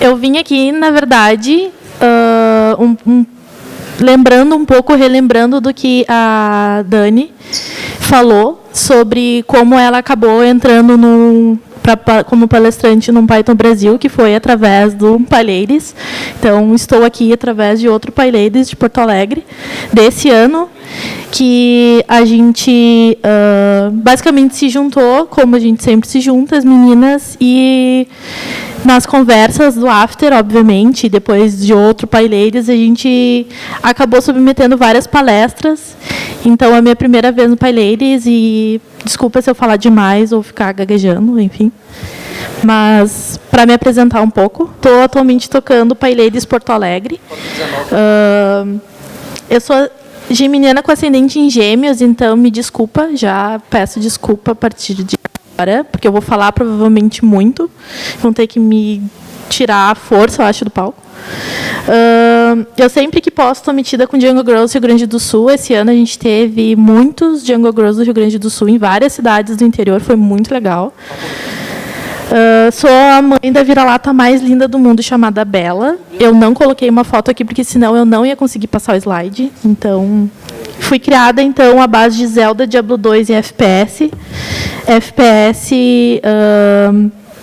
eu vim aqui, na verdade, lembrando um pouco, relembrando do que a Dani falou sobre como ela acabou entrando como palestrante no Python Brasil, que foi através do PyLadies. Então, estou aqui através de outro PyLadies de Porto Alegre, desse ano, que a gente basicamente se juntou, como a gente sempre se junta, as meninas, e nas conversas do After, obviamente, depois de outro PyLadies, a gente acabou submetendo várias palestras. Então, é a minha primeira vez no PyLadies, e desculpa se eu falar demais ou ficar gaguejando, enfim. Mas, para me apresentar um pouco, estou atualmente tocando PyLadies Porto Alegre. Eu sou geminiana com ascendente em Gêmeos, então me desculpa, já peço desculpa a partir de agora, porque eu vou falar provavelmente muito. Vão ter que me tirar a força, eu acho, do palco. Eu sempre que posso estou metida com Jungle Girls do Rio Grande do Sul. Esse ano a gente teve muitos Jungle Girls do Rio Grande do Sul em várias cidades do interior, foi muito legal. Sou a mãe da vira-lata mais linda do mundo, chamada Bela. Eu não coloquei uma foto aqui, porque senão eu não ia conseguir passar o slide. Então, fui criada então à base de Zelda, Diablo 2 e FPS. FPS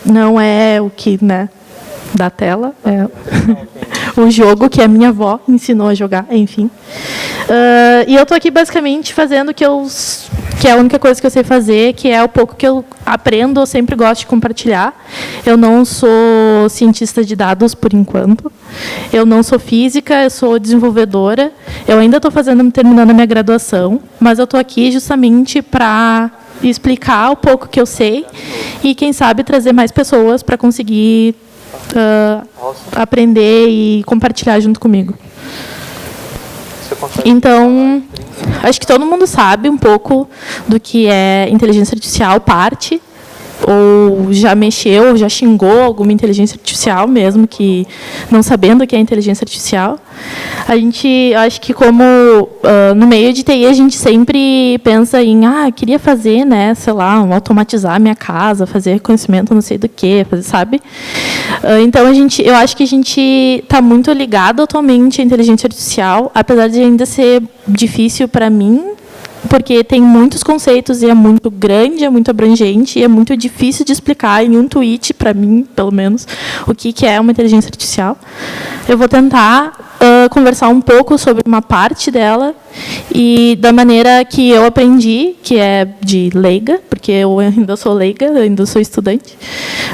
não é o que, né, da tela, é o jogo que a minha avó ensinou a jogar, enfim. E eu estou aqui basicamente fazendo que é a única coisa que eu sei fazer, que é o pouco que eu aprendo, eu sempre gosto de compartilhar. Eu não sou cientista de dados, por enquanto. Eu não sou física, eu sou desenvolvedora. Eu ainda estou terminando a minha graduação, mas eu estou aqui justamente para explicar o pouco que eu sei e, quem sabe, trazer mais pessoas para conseguir aprender e compartilhar junto comigo. Então, acho que todo mundo sabe um pouco do que é inteligência artificial, parte, ou já mexeu, ou já xingou alguma inteligência artificial, mesmo que não sabendo o que é inteligência artificial. A gente, acho que como no meio de TI, a gente sempre pensa em, queria fazer, né, sei lá, automatizar a minha casa, fazer reconhecimento não sei do que, sabe? Então, eu acho que a gente está muito ligado atualmente à inteligência artificial, apesar de ainda ser difícil para mim, porque tem muitos conceitos e é muito grande, é muito abrangente e é muito difícil de explicar em um tweet, para mim, pelo menos, o que é uma inteligência artificial. Eu vou tentar conversar um pouco sobre uma parte dela e da maneira que eu aprendi, que é de leiga, porque eu ainda sou leiga, eu ainda sou estudante,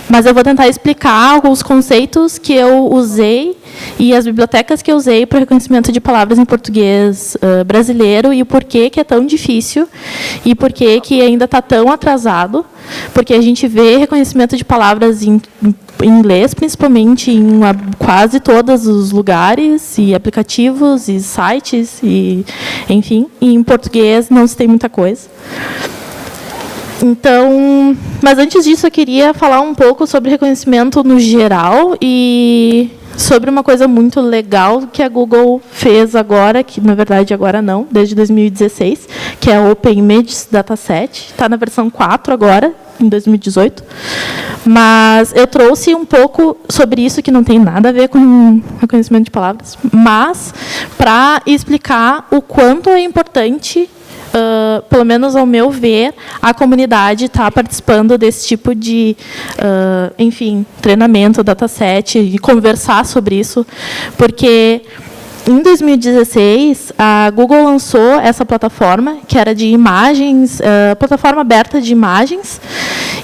mas eu vou tentar explicar os conceitos que eu usei e as bibliotecas que eu usei para reconhecimento de palavras em português brasileiro e o porquê que é tão difícil e porquê que ainda está tão atrasado, porque a gente vê reconhecimento de palavras em inglês, principalmente em quase todos os lugares e aplicativos e sites, e, enfim, e em português não se tem muita coisa. Então, mas antes disso eu queria falar um pouco sobre reconhecimento no geral e sobre uma coisa muito legal que a Google fez agora, que na verdade agora não, desde 2016, que é o Open Images Dataset. Está na versão 4 agora, em 2018. Mas eu trouxe um pouco sobre isso, que não tem nada a ver com reconhecimento de palavras, mas para explicar o quanto é importante, pelo menos ao meu ver, a comunidade está participando desse tipo de, enfim, treinamento, dataset, e conversar sobre isso, porque em 2016, a Google lançou essa plataforma, que era de imagens, plataforma aberta de imagens,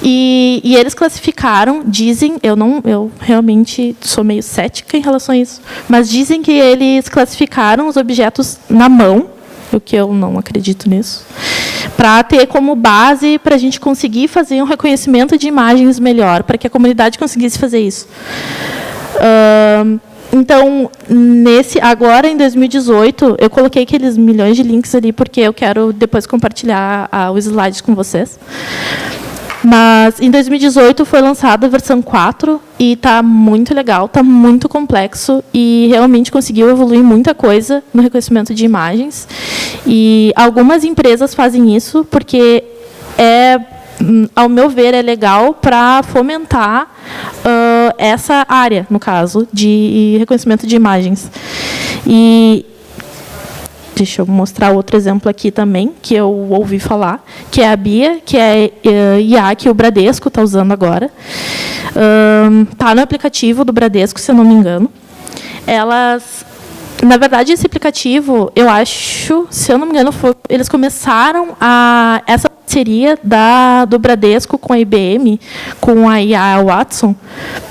e eles classificaram, dizem, eu realmente sou meio cética em relação a isso, mas dizem que eles classificaram os objetos na mão, o que eu não acredito nisso, para ter como base para a gente conseguir fazer um reconhecimento de imagens melhor, para que a comunidade conseguisse fazer isso. Então, agora, em 2018, eu coloquei aqueles milhões de links ali, porque eu quero depois compartilhar os slides com vocês. Mas, em 2018, foi lançada a versão 4, e está muito legal, está muito complexo, e realmente conseguiu evoluir muita coisa no reconhecimento de imagens. E algumas empresas fazem isso, porque ao meu ver, é legal para fomentar essa área, no caso, de reconhecimento de imagens. E deixa eu mostrar outro exemplo aqui também, que eu ouvi falar, que é a BIA, que é IA que o Bradesco está usando agora. Está no aplicativo do Bradesco, se eu não me engano. Na verdade, esse aplicativo, eu acho, se eu não me engano, eles começaram essa parceria do Bradesco com a IBM, com a IA Watson,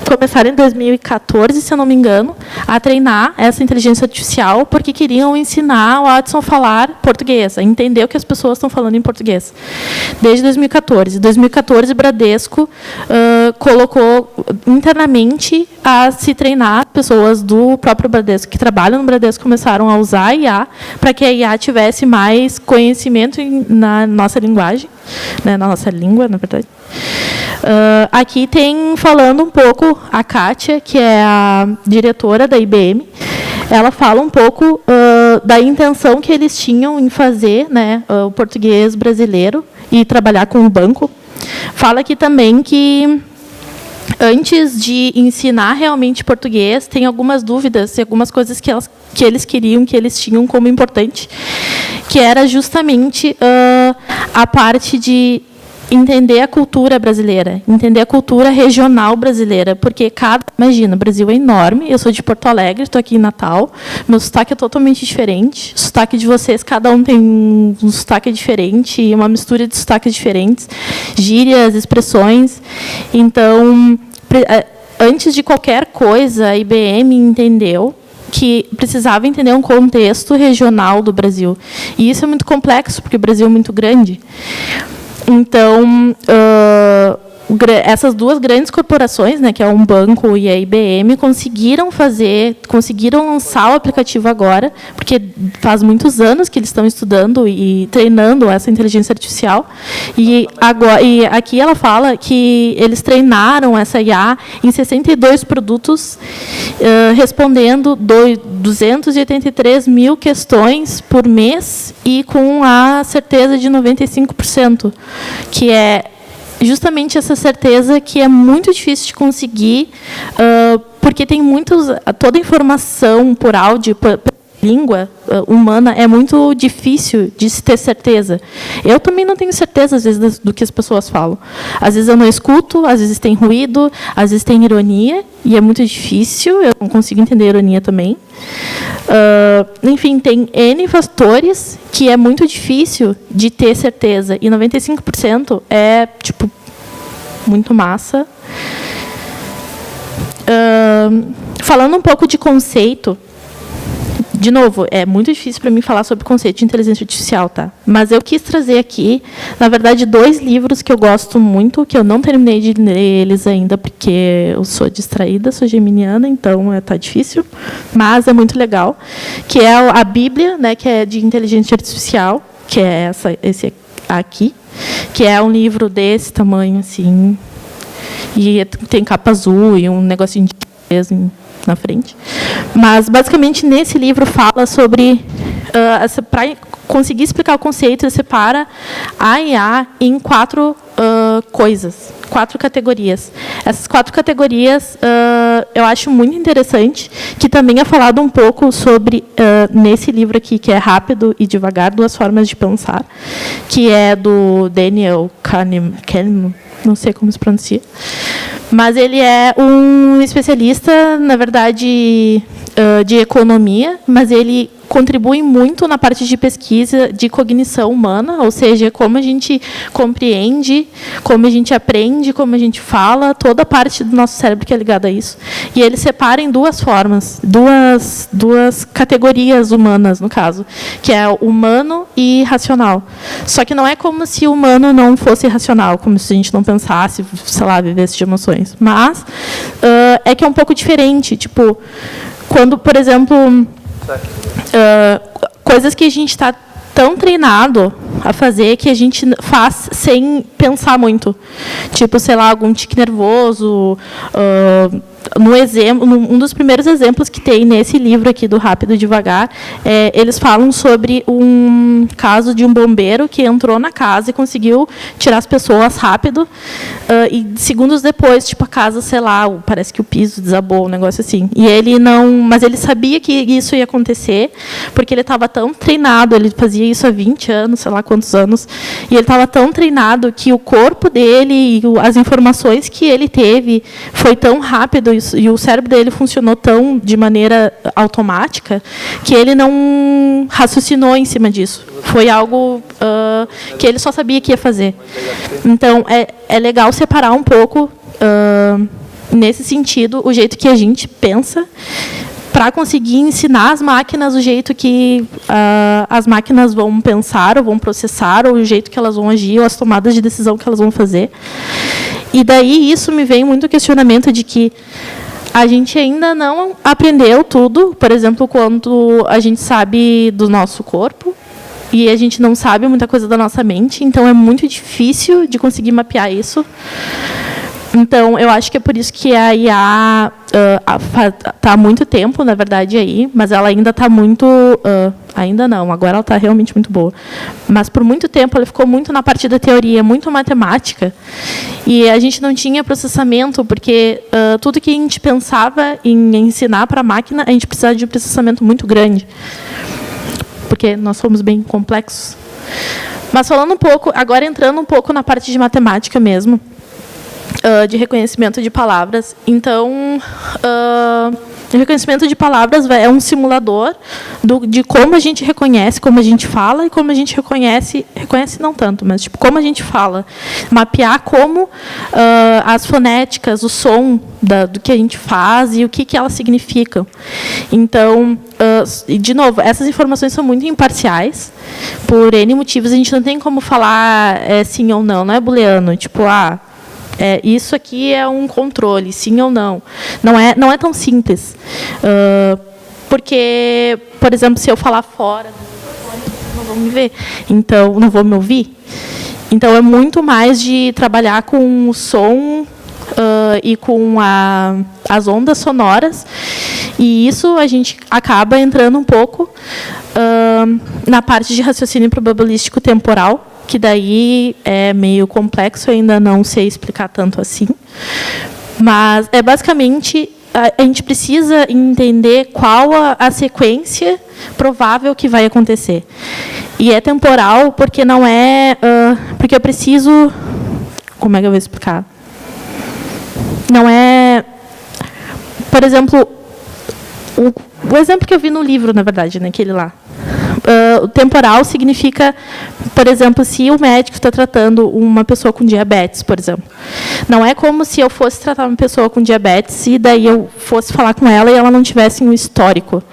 começaram em 2014, se eu não me engano, a treinar essa inteligência artificial, porque queriam ensinar o Watson a falar português, a entender o que as pessoas estão falando em português. Desde 2014. Em 2014, o Bradesco colocou internamente a se treinar. Pessoas do próprio Bradesco, que trabalham no Bradesco, começaram a usar a IA, para que a IA tivesse mais conhecimento na nossa linguagem, né, na nossa língua, na verdade. Aqui tem, falando um pouco, a Kátia, que é a diretora da IBM. Ela fala um pouco da intenção que eles tinham em fazer, né, o português brasileiro e trabalhar com o banco. Fala aqui também que, antes de ensinar realmente português, tem algumas dúvidas e algumas coisas que eles queriam, que eles tinham como importante, que era justamente a parte de entender a cultura brasileira, entender a cultura regional brasileira, porque imagina, o Brasil é enorme, eu sou de Porto Alegre, estou aqui em Natal, meu sotaque é totalmente diferente, o sotaque de vocês, cada um tem um sotaque diferente, uma mistura de sotaques diferentes, gírias, expressões. Então, antes de qualquer coisa, a IBM entendeu que precisava entender um contexto regional do Brasil. E isso é muito complexo, porque o Brasil é muito grande. Então, essas duas grandes corporações, né, que é um banco e a IBM, conseguiram lançar o aplicativo agora, porque faz muitos anos que eles estão estudando e treinando essa inteligência artificial. E aqui ela fala que eles treinaram essa IA em 62 produtos, respondendo 283 mil questões por mês e com a certeza de 95%, que é justamente essa certeza que é muito difícil de conseguir, porque tem toda a informação por áudio, por língua humana, é muito difícil de se ter certeza. Eu também não tenho certeza, às vezes, do que as pessoas falam. Às vezes eu não escuto, às vezes tem ruído, às vezes tem ironia, e é muito difícil, eu não consigo entender ironia também. Enfim, tem N fatores que é muito difícil de ter certeza, e 95% é, tipo, muito massa. Falando um pouco de conceito, de novo, é muito difícil para mim falar sobre conceito de inteligência artificial, tá? Mas eu quis trazer aqui, na verdade, 2 livros que eu gosto muito, que eu não terminei de ler eles ainda, porque eu sou distraída, sou geminiana, então está difícil, mas é muito legal, que é a Bíblia, né, que é de inteligência artificial, que é esse aqui, que é um livro desse tamanho, assim, e tem capa azul e um negocinho de na frente. Mas, basicamente, nesse livro fala sobre, para conseguir explicar o conceito, ele separa a IA em 4 coisas, 4 categorias. Essas 4 categorias eu acho muito interessante, que também é falado um pouco sobre, nesse livro aqui, que é Rápido e Devagar, 2 formas de pensar, que é do Daniel Kahneman, não sei como se pronuncia, mas ele é um especialista, na verdade, de economia, mas ele contribui muito na parte de pesquisa de cognição humana, ou seja, como a gente compreende, como a gente aprende, como a gente fala, toda a parte do nosso cérebro que é ligada a isso. E ele separa em 2 formas, duas categorias humanas, no caso, que é humano e racional. Só que não é como se o humano não fosse racional, como se a gente não pensasse, sei lá, vivesse de emoções. Mas é que é um pouco diferente. Tipo, quando, por exemplo, coisas que a gente está tão treinado a fazer que a gente faz sem pensar muito. Tipo, sei lá, algum tique nervoso. No exemplo, um dos primeiros exemplos que tem nesse livro aqui do Rápido e Devagar, eles falam sobre um caso de um bombeiro que entrou na casa e conseguiu tirar as pessoas rápido, e segundos depois, tipo, a casa, sei lá, parece que o piso desabou, um negócio assim. E ele não, mas ele sabia que isso ia acontecer, porque ele estava tão treinado, ele fazia isso há 20 anos, sei lá quantos anos, e ele estava tão treinado que o corpo dele e as informações que ele teve foi tão rápido e o cérebro dele funcionou tão de maneira automática que ele não raciocinou em cima disso. Foi algo que ele só sabia que ia fazer. Então, é legal separar um pouco, nesse sentido, o jeito que a gente pensa para conseguir ensinar as máquinas o jeito que as máquinas vão pensar, ou vão processar, ou o jeito que elas vão agir, ou as tomadas de decisão que elas vão fazer. E daí isso me vem muito questionamento de que a gente ainda não aprendeu tudo, por exemplo, quando a gente sabe do nosso corpo, e a gente não sabe muita coisa da nossa mente, então é muito difícil de conseguir mapear isso. Então, eu acho que é por isso que a IA está há muito tempo, na verdade, aí, mas ela ainda está muito... ainda não, agora ela está realmente muito boa. Mas, por muito tempo, ela ficou muito na parte da teoria, muito matemática, e a gente não tinha processamento, porque tudo que a gente pensava em ensinar para a máquina, a gente precisava de um processamento muito grande, porque nós somos bem complexos. Mas, falando um pouco, agora entrando um pouco na parte de matemática mesmo, de reconhecimento de palavras. Então, o reconhecimento de palavras é um simulador de como a gente reconhece, como a gente fala e como a gente reconhece não tanto, mas tipo, como a gente fala. Mapear como as fonéticas, o som do que a gente faz e o que elas significam. Então, de novo, essas informações são muito imparciais, por N motivos. A gente não tem como falar sim ou não é booleano, tipo, isso aqui é um controle, sim ou não. Não é tão simples. Porque, por exemplo, se eu falar fora, não vão me ver, então não vou me ouvir. Então, é muito mais de trabalhar com o som e com as ondas sonoras. E isso a gente acaba entrando um pouco na parte de raciocínio probabilístico temporal, que daí é meio complexo, ainda não sei explicar tanto assim. Mas, basicamente, a gente precisa entender qual a sequência provável que vai acontecer. E é temporal porque não é... porque eu preciso... Como é que eu vou explicar? Não é... Por exemplo, o exemplo que eu vi no livro, na verdade, naquele lá. O temporal significa, por exemplo, se o médico está tratando uma pessoa com diabetes, por exemplo. Não é como se eu fosse tratar uma pessoa com diabetes e daí eu fosse falar com ela e ela não tivesse um histórico.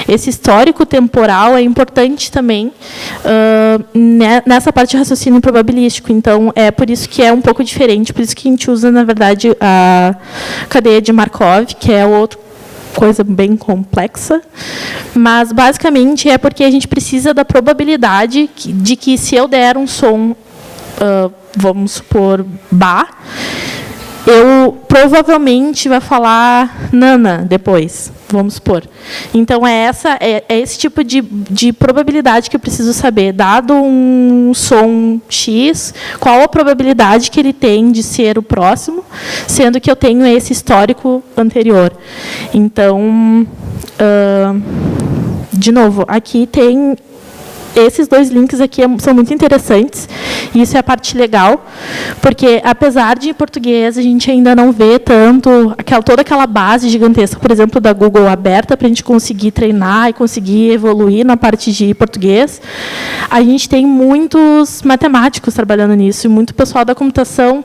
Esse histórico temporal é importante também nessa parte de raciocínio probabilístico. Então, é por isso que é um pouco diferente, por isso que a gente usa, na verdade, a cadeia de Markov, que é outro coisa bem complexa, mas basicamente é porque a gente precisa da probabilidade de que se eu der um som, vamos supor, Bá, eu provavelmente vai falar Nana depois, vamos supor. Então, é esse tipo de probabilidade que eu preciso saber. Dado um som X, qual a probabilidade que ele tem de ser o próximo, sendo que eu tenho esse histórico anterior. Então, de novo, aqui tem... Esses dois links aqui são muito interessantes, e isso é a parte legal, porque, apesar de em português a gente ainda não vê tanto toda aquela base gigantesca, por exemplo, da Google aberta, para a gente conseguir treinar e conseguir evoluir na parte de português, a gente tem muitos matemáticos trabalhando nisso, e muito pessoal da computação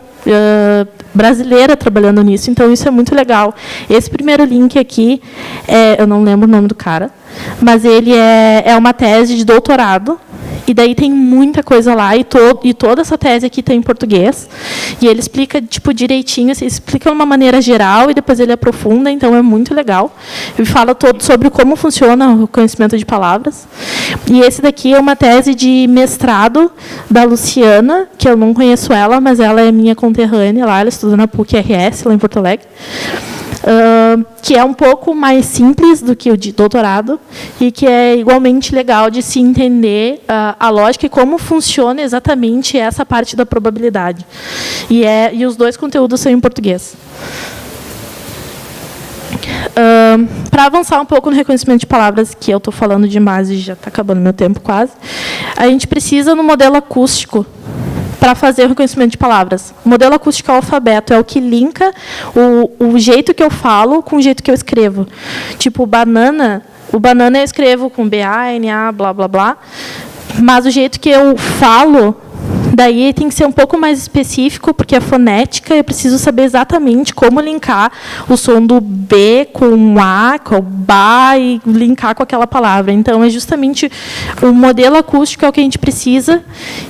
brasileira trabalhando nisso, então isso é muito legal. Esse primeiro link aqui, eu não lembro o nome do cara, mas ele é uma tese de doutorado, E daí tem muita coisa lá, e toda essa tese aqui está em português. E ele explica tipo, direitinho, assim, explica de uma maneira geral e depois ele aprofunda, então é muito legal. Ele fala todo sobre como funciona o conhecimento de palavras. E esse daqui é uma tese de mestrado da Luciana, que eu não conheço ela, mas ela é minha conterrânea lá, ela estuda na PUC-RS, lá em Porto Alegre. Que é um pouco mais simples do que o de doutorado e que é igualmente legal de se entender a lógica e como funciona exatamente essa parte da probabilidade. E os dois conteúdos são em português. Para avançar um pouco no reconhecimento de palavras, que eu estou falando demais e já está acabando meu tempo quase, a gente precisa no modelo acústico para fazer o reconhecimento de palavras. O modelo acústico é o alfabeto, é o que linka o jeito que eu falo com o jeito que eu escrevo. Tipo, o banana eu escrevo com B-A-N-A, blá, blá, blá, mas o jeito que eu falo, daí tem que ser um pouco mais específico, porque a fonética, eu preciso saber exatamente como linkar o som do B com o A, com o BA, e linkar com aquela palavra. Então, é justamente o modelo acústico é o que a gente precisa,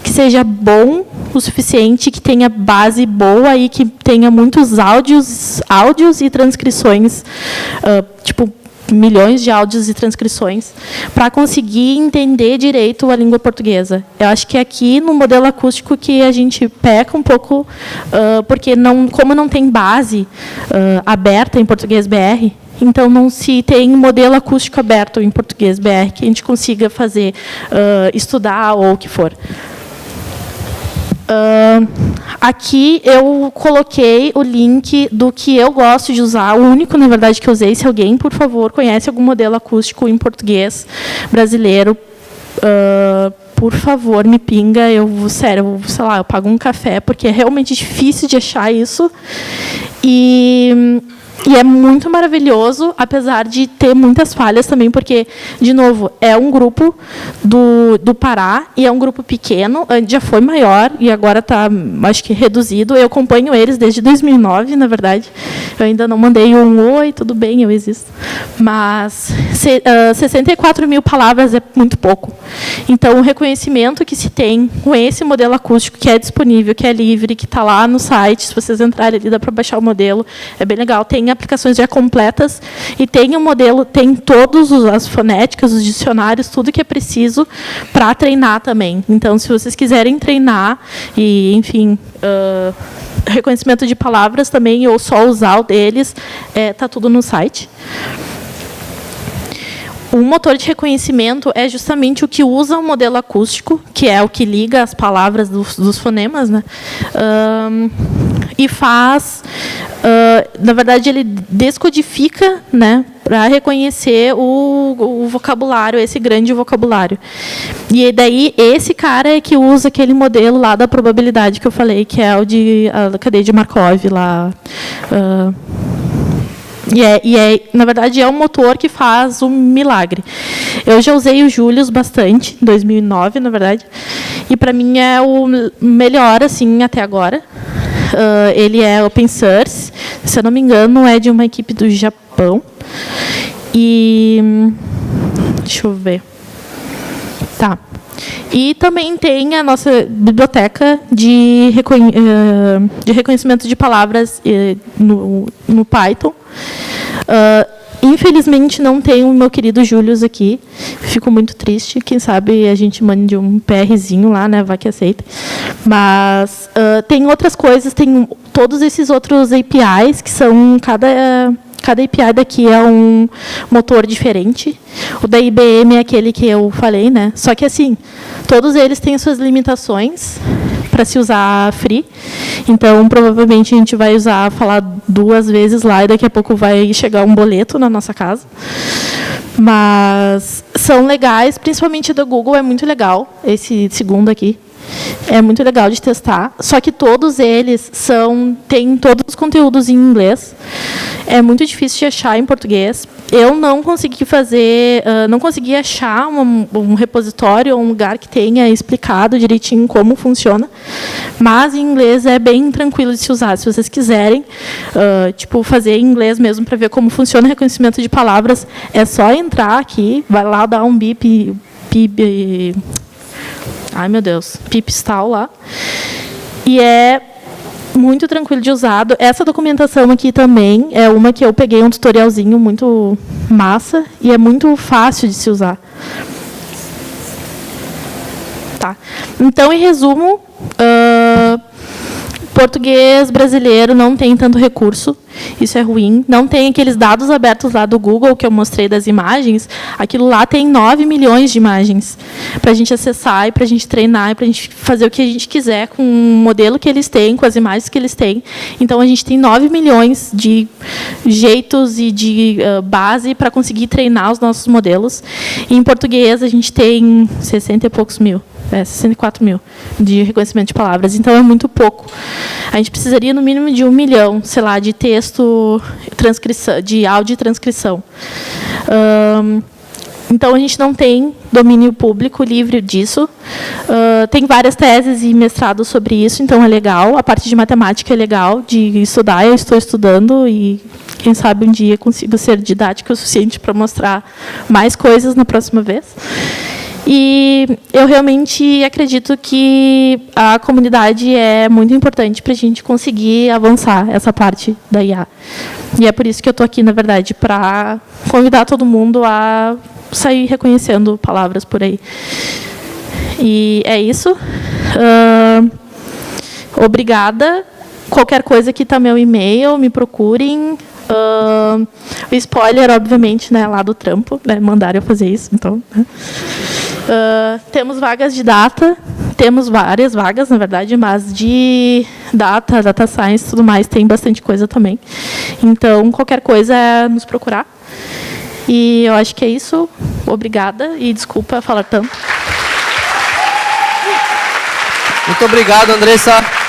que seja bom o suficiente, que tenha base boa e que tenha muitos áudios e transcrições, tipo, milhões de áudios e transcrições, para conseguir entender direito a língua portuguesa. Eu acho que aqui, no modelo acústico, que a gente peca um pouco, porque, como não tem base aberta em português BR, então não se tem modelo acústico aberto em português BR que a gente consiga fazer, estudar ou o que for. Aqui eu coloquei o link do que eu gosto de usar, o único, na verdade, que eu usei. Se alguém, por favor, conhece algum modelo acústico em português brasileiro, por favor, me pinga. Sério, sei lá, eu pago um café, porque é realmente difícil de achar isso. E é muito maravilhoso, apesar de ter muitas falhas também, porque, de novo, é um grupo do Pará, e é um grupo pequeno, já foi maior, e agora está, acho que, reduzido. Eu acompanho eles desde 2009, na verdade. Eu ainda não mandei um oi, tudo bem, eu existo. Mas 64 mil palavras é muito pouco. Então, o reconhecimento que se tem com esse modelo acústico, que é disponível, que é livre, que está lá no site, se vocês entrarem ali, dá para baixar o modelo, é bem legal. Tem aplicações já completas e tem o modelo, tem todas as fonéticas, os dicionários, tudo que é preciso para treinar também. Então, se vocês quiserem treinar e, enfim, reconhecimento de palavras também, ou só usar o deles, está tudo no site. O motor de reconhecimento é justamente o que usa o modelo acústico, que é o que liga as palavras dos fonemas, né? E faz, na verdade, ele descodifica, né, para reconhecer o vocabulário, esse grande vocabulário. E daí, esse cara é que usa aquele modelo lá da probabilidade que eu falei, que é o de a cadeia de Markov lá. Na verdade, é o motor que faz o milagre. Eu já usei o Julius bastante, em 2009, na verdade, e, para mim, é o melhor, assim, até agora. Ele é open source, se eu não me engano, é de uma equipe do Japão. E deixa eu ver. Tá. E também tem a nossa biblioteca de reconhecimento de palavras no Python. Infelizmente, não tem o meu querido Julius aqui. Fico muito triste. Quem sabe a gente mande um PRzinho lá, né? Vai que aceita. Mas tem outras coisas, tem todos esses outros APIs, que são cada API daqui é um motor diferente. O da IBM é aquele que eu falei, né? Só que, assim, todos eles têm suas limitações para se usar free. Então, provavelmente, a gente vai falar 2 vezes lá e daqui a pouco vai chegar um boleto na nossa casa. Mas são legais, principalmente da Google, é muito legal, esse segundo aqui. É muito legal de testar, só que todos eles têm todos os conteúdos em inglês. É muito difícil de achar em português. Eu não consegui não consegui achar um repositório, um lugar que tenha explicado direitinho como funciona, mas em inglês é bem tranquilo de se usar. Se vocês quiserem, fazer em inglês mesmo para ver como funciona o reconhecimento de palavras, é só entrar aqui, vai lá dar um bip ai meu Deus, Pipistal lá. E é muito tranquilo de usar. Essa documentação aqui também é uma que eu peguei um tutorialzinho muito massa e é muito fácil de se usar. Tá. Então, em resumo, português brasileiro não tem tanto recurso, isso é ruim. Não tem aqueles dados abertos lá do Google que eu mostrei das imagens. Aquilo lá tem 9 milhões de imagens para a gente acessar e para a gente treinar e para a gente fazer o que a gente quiser com o modelo que eles têm, com as imagens que eles têm. Então, a gente tem 9 milhões de jeitos e de base para conseguir treinar os nossos modelos. E, em português, a gente tem 60 e poucos mil. 64 mil de reconhecimento de palavras. Então, é muito pouco. A gente precisaria, no mínimo, de 1 milhão, sei lá, de texto, transcrição, de áudio e transcrição. Então, a gente não tem domínio público livre disso. Tem várias teses e mestrados sobre isso, então é legal. A parte de matemática é legal de estudar. Eu estou estudando e, quem sabe, um dia consigo ser didática o suficiente para mostrar mais coisas na próxima vez. E eu realmente acredito que a comunidade é muito importante para a gente conseguir avançar essa parte da IA. E é por isso que eu estou aqui, na verdade, para convidar todo mundo a sair reconhecendo palavras por aí. E é isso. Obrigada. Qualquer coisa aqui está meu e-mail, me procurem. O spoiler, obviamente, né, lá do trampo, né, mandaram eu fazer isso, então. Né. Temos vagas de data, temos várias vagas, na verdade, mas de data science e tudo mais, tem bastante coisa também. Então, qualquer coisa é nos procurar. E eu acho que é isso. Obrigada e desculpa falar tanto. Muito obrigado, Andressa.